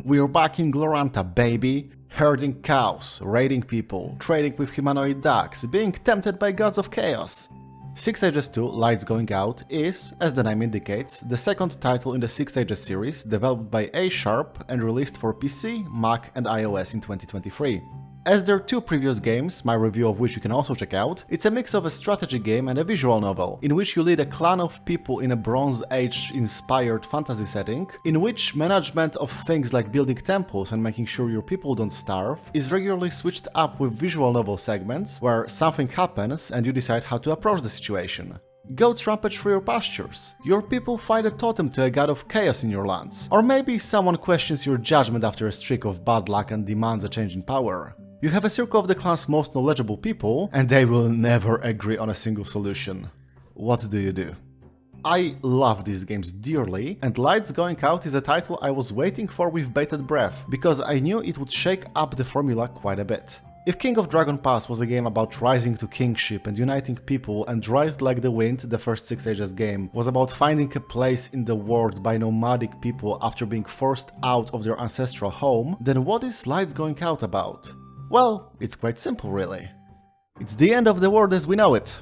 We're back in Glorantha, baby! Herding cows, raiding people, trading with humanoid ducks, being tempted by gods of chaos. Six Ages 2 Lights Going Out is, as the name indicates, the second title in the Six Ages series, developed by A Sharp and released for PC, Mac and iOS in 2023. As there are two previous games, my review of which you can also check out, it's a mix of a strategy game and a visual novel, in which you lead a clan of people in a Bronze Age-inspired fantasy setting, in which management of things like building temples and making sure your people don't starve is regularly switched up with visual novel segments, where something happens and you decide how to approach the situation. Goats rampage through your pastures, your people find a totem to a god of chaos in your lands, or maybe someone questions your judgment after a streak of bad luck and demands a change in power. You have a circle of the clan's most knowledgeable people, and they will never agree on a single solution. What do you do? I love these games dearly, and Lights Going Out is a title I was waiting for with bated breath, because I knew it would shake up the formula quite a bit. If King of Dragon Pass was a game about rising to kingship and uniting people, and Ride Like the Wind, the first Six Ages game, was about finding a place in the world by nomadic people after being forced out of their ancestral home, then what is Lights Going Out about? Well, it's quite simple really. It's the end of the world as we know it.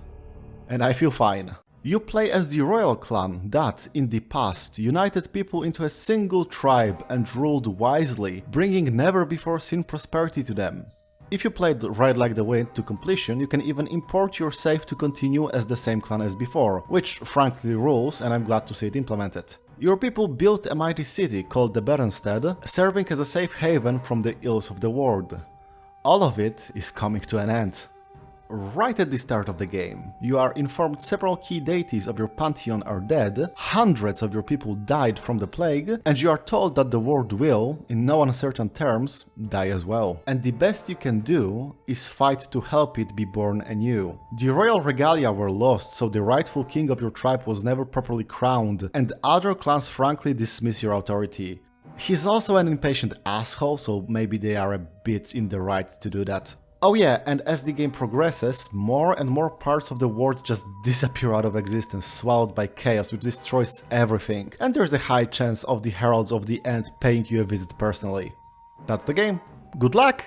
And I feel fine. You play as the royal clan that, in the past, united people into a single tribe and ruled wisely, bringing never-before-seen prosperity to them. If you played Ride Like the Wind to completion, you can even import your save to continue as the same clan as before, which frankly rules, and I'm glad to see it implemented. Your people built a mighty city called the Baronstead, serving as a safe haven from the ills of the world. All of it is coming to an end. Right at the start of the game, you are informed several key deities of your pantheon are dead, hundreds of your people died from the plague, and you are told that the world will, in no uncertain terms, die as well. And the best you can do is fight to help it be born anew. The royal regalia were lost, so the rightful king of your tribe was never properly crowned, and other clans frankly dismiss your authority. He's also an impatient asshole, so maybe they are a bit in the right to do that. Oh yeah, and as the game progresses, more and more parts of the world just disappear out of existence, swallowed by chaos which destroys everything, and there's a high chance of the Heralds of the End paying you a visit personally. That's the game. Good luck!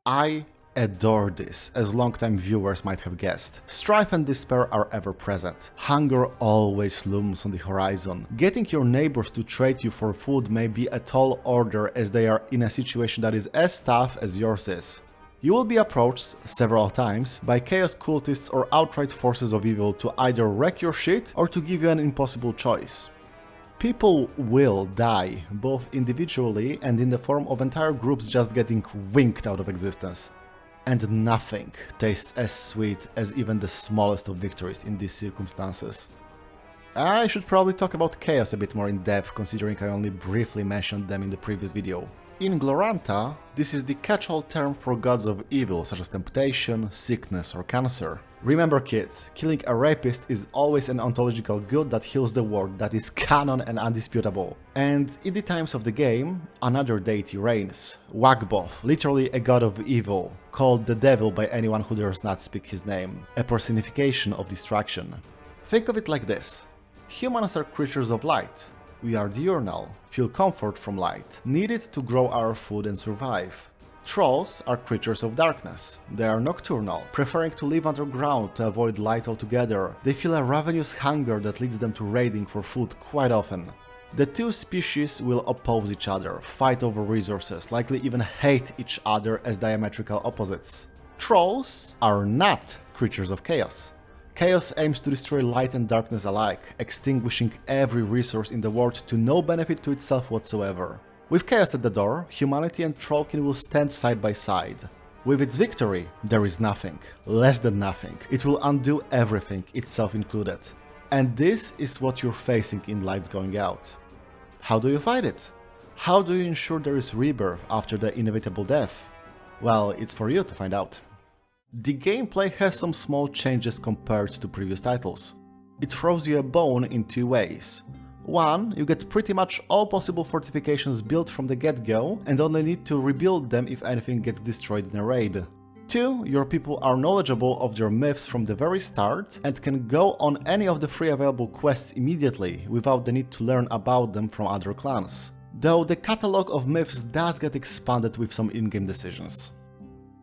I adore this, as long-time viewers might have guessed. Strife and despair are ever present. Hunger always looms on the horizon. Getting your neighbors to trade you for food may be a tall order, as they are in a situation that is as tough as yours is. You will be approached, several times, by chaos cultists or outright forces of evil to either wreck your shit or to give you an impossible choice. People will die, both individually and in the form of entire groups just getting winked out of existence. And nothing tastes as sweet as even the smallest of victories in these circumstances. I should probably talk about chaos a bit more in depth, considering I only briefly mentioned them in the previous video. In Glorantha, this is the catch-all term for gods of evil, such as temptation, sickness or cancer. Remember kids, killing a rapist is always an ontological good that heals the world, that is canon and undisputable. And in the times of the game, another deity reigns, Wagboth, literally a god of evil, called the devil by anyone who dares not speak his name, a personification of destruction. Think of it like this. Humans are creatures of light. We are diurnal, feel comfort from light, need it to grow our food and survive. Trolls are creatures of darkness. They are nocturnal, preferring to live underground to avoid light altogether. They feel a ravenous hunger that leads them to raiding for food quite often. The two species will oppose each other, fight over resources, likely even hate each other as diametrical opposites. Trolls are not creatures of chaos. Chaos aims to destroy light and darkness alike, extinguishing every resource in the world to no benefit to itself whatsoever. With chaos at the door, humanity and Trollkin will stand side by side. With its victory, there is nothing, less than nothing. It will undo everything, itself included. And this is what you're facing in Lights Going Out. How do you fight it? How do you ensure there is rebirth after the inevitable death? Well, it's for you to find out. The gameplay has some small changes compared to previous titles. It throws you a bone in two ways. One, you get pretty much all possible fortifications built from the get-go and only need to rebuild them if anything gets destroyed in a raid. 2. Your people are knowledgeable of their myths from the very start and can go on any of the 3 available quests immediately without the need to learn about them from other clans. though the catalogue of myths does get expanded with some in-game decisions.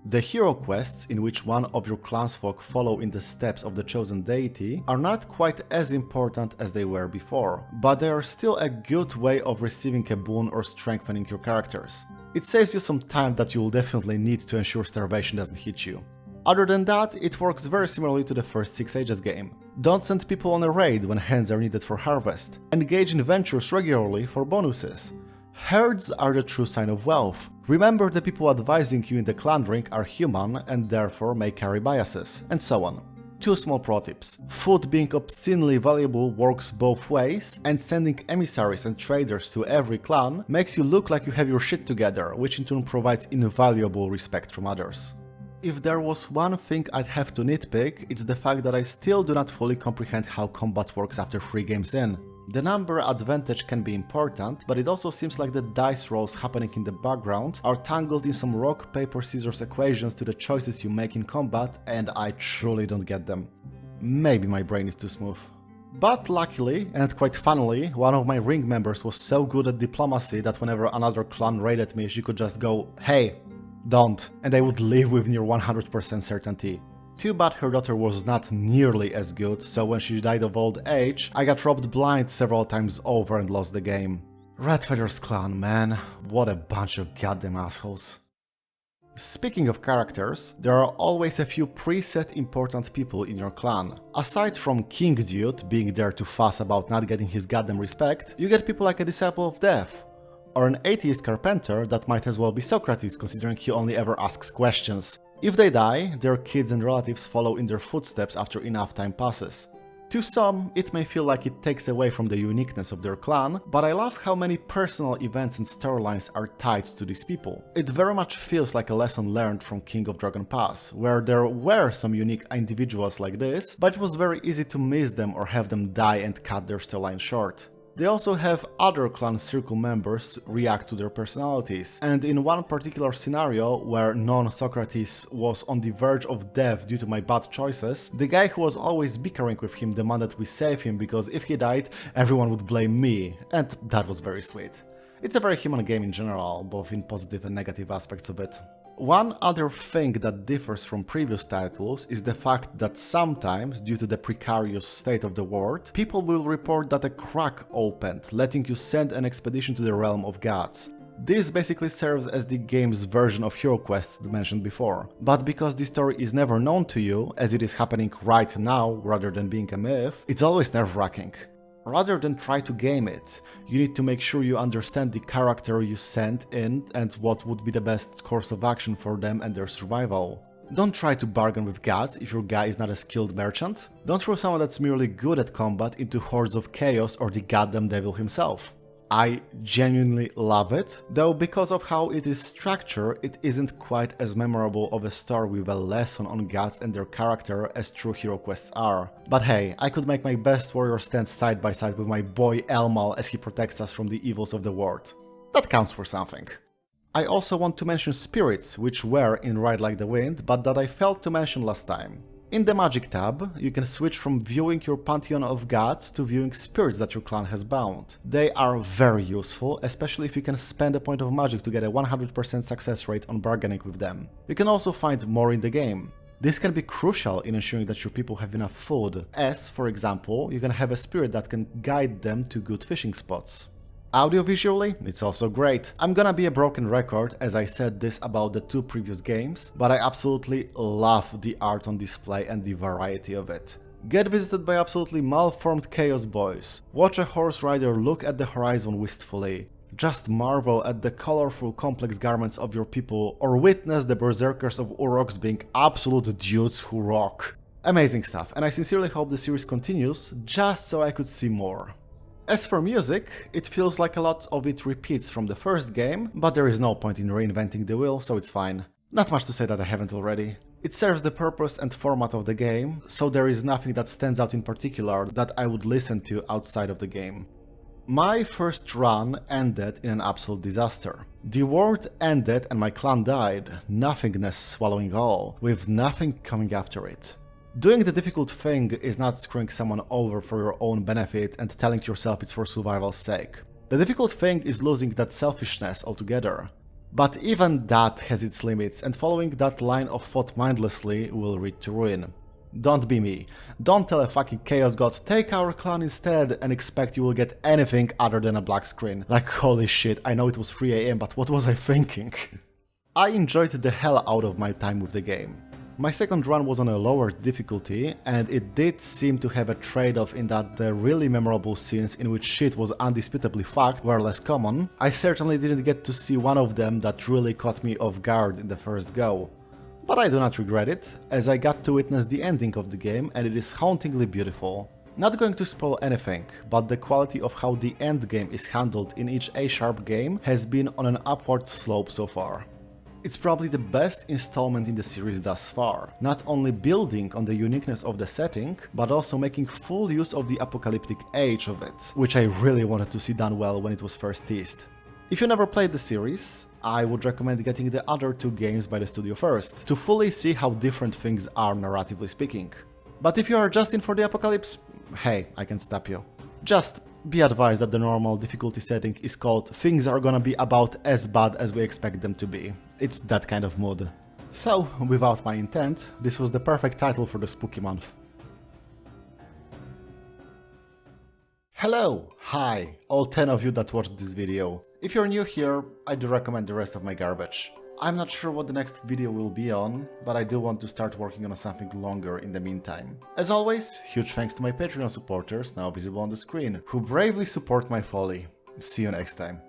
The hero quests, in which one of your clansfolk follow in the steps of the chosen deity, are not quite as important as they were before, but they are still a good way of receiving a boon or strengthening your characters. It saves you some time that you will definitely need to ensure starvation doesn't hit you. Other than that, it works very similarly to the first 6 Ages game. Don't send people on a raid when hands are needed for harvest. Engage in ventures regularly for bonuses. Herds are the true sign of wealth. Remember the people advising you in the clan ring are human and therefore may carry biases, and so on. 2 small pro tips. Food being obscenely valuable works both ways, and sending emissaries and traders to every clan makes you look like you have your shit together, which in turn provides invaluable respect from others. If there was one thing I'd have to nitpick, it's the fact that I still do not fully comprehend how combat works after 3 games in. The number advantage can be important, but it also seems like the dice rolls happening in the background are tangled in some rock, paper, scissors equations to the choices you make in combat, and I truly don't get them. Maybe my brain is too smooth. But luckily, and quite funnily, one of my ring members was so good at diplomacy that whenever another clan raided me, she could just go, "Hey, don't," and I would leave with near 100% certainty. Too bad her daughter was not nearly as good, so when she died of old age, I got robbed blind several times over and lost the game. Redfeather's clan, man, what a bunch of goddamn assholes. Speaking of characters, there are always a few preset important people in your clan. Aside from King Dude being there to fuss about not getting his goddamn respect, you get people like a Disciple of Death, or an atheist carpenter that might as well be Socrates considering he only ever asks questions. If they die, their kids and relatives follow in their footsteps after enough time passes. To some, it may feel like it takes away from the uniqueness of their clan, but I love how many personal events and storylines are tied to these people. It very much feels like a lesson learned from King of Dragon Pass, where there were some unique individuals like this, but it was very easy to miss them or have them die and cut their storyline short. They also have other clan circle members react to their personalities, and in one particular scenario where non-Socrates was on the verge of death due to my bad choices, the guy who was always bickering with him demanded we save him because if he died, everyone would blame me, and that was very sweet. It's a very human game in general, both in positive and negative aspects of it. One other thing that differs from previous titles is the fact that sometimes, due to the precarious state of the world, people will report that a crack opened, letting you send an expedition to the realm of gods. This basically serves as the game's version of hero quests mentioned before, but because the story is never known to you, as it is happening right now rather than being a myth, it's always nerve-wracking. Rather than try to game it, you need to make sure you understand the character you sent in and what would be the best course of action for them and their survival. Don't try to bargain with gods if your guy is not a skilled merchant. Don't throw someone that's merely good at combat into hordes of chaos or the goddamn devil himself. I genuinely love it, though because of how it is structured, it isn't quite as memorable of a story with a lesson on gods and their character as true hero quests are. But hey, I could make my best warrior stand side by side with my boy Elmal as he protects us from the evils of the world. That counts for something. I also want to mention spirits, which were in Ride Like the Wind, but that I failed to mention last time. In the Magic tab, you can switch from viewing your pantheon of gods to viewing spirits that your clan has bound. They are very useful, especially if you can spend a point of magic to get a 100% success rate on bargaining with them. You can also find more in the game. This can be crucial in ensuring that your people have enough food, as, for example, you can have a spirit that can guide them to good fishing spots. Audiovisually, it's also great. I'm gonna be a broken record as I said this about the 2 previous games, but I absolutely love the art on display and the variety of it. Get visited by absolutely malformed chaos boys. Watch a horse rider look at the horizon wistfully. Just marvel at the colorful complex garments of your people, or witness the berserkers of Uroks being absolute dudes who rock. Amazing stuff, and I sincerely hope the series continues, just so I could see more. As for music, it feels like a lot of it repeats from the first game, but there is no point in reinventing the wheel, so it's fine. Not much to say that I haven't already. It serves the purpose and format of the game, so there is nothing that stands out in particular that I would listen to outside of the game. My first run ended in an absolute disaster. The world ended and my clan died, nothingness swallowing all, with nothing coming after it. Doing the difficult thing is not screwing someone over for your own benefit and telling yourself it's for survival's sake. The difficult thing is losing that selfishness altogether. But even that has its limits, and following that line of thought mindlessly will lead to ruin. Don't be me. Don't tell a fucking Chaos God, take our clan instead, and expect you will get anything other than a black screen. Like, holy shit, I know it was 3 AM, but what was I thinking? I enjoyed the hell out of my time with the game. My second run was on a lower difficulty, and it did seem to have a trade-off in that the really memorable scenes in which shit was undisputably fucked were less common. I certainly didn't get to see one of them that really caught me off guard in the first go. But I do not regret it, as I got to witness the ending of the game and it is hauntingly beautiful. Not going to spoil anything, but the quality of how the endgame is handled in each A-sharp game has been on an upward slope so far. It's probably the best installment in the series thus far, not only building on the uniqueness of the setting, but also making full use of the apocalyptic age of it, which I really wanted to see done well when it was first teased. If you never played the series, I would recommend getting the other two games by the studio first, to fully see how different things are narratively speaking. But if you are just in for the apocalypse, hey, I can stop you. Just be advised that the normal difficulty setting is called "Things are gonna be about as bad as we expect them to be." It's that kind of mood. So, without my intent, this was the perfect title for the spooky month. Hello! Hi! All 10 of you that watched this video. If you're new here, I do recommend the rest of my garbage. I'm not sure what the next video will be on, but I do want to start working on something longer in the meantime. As always, huge thanks to my Patreon supporters, now visible on the screen, who bravely support my folly. See you next time.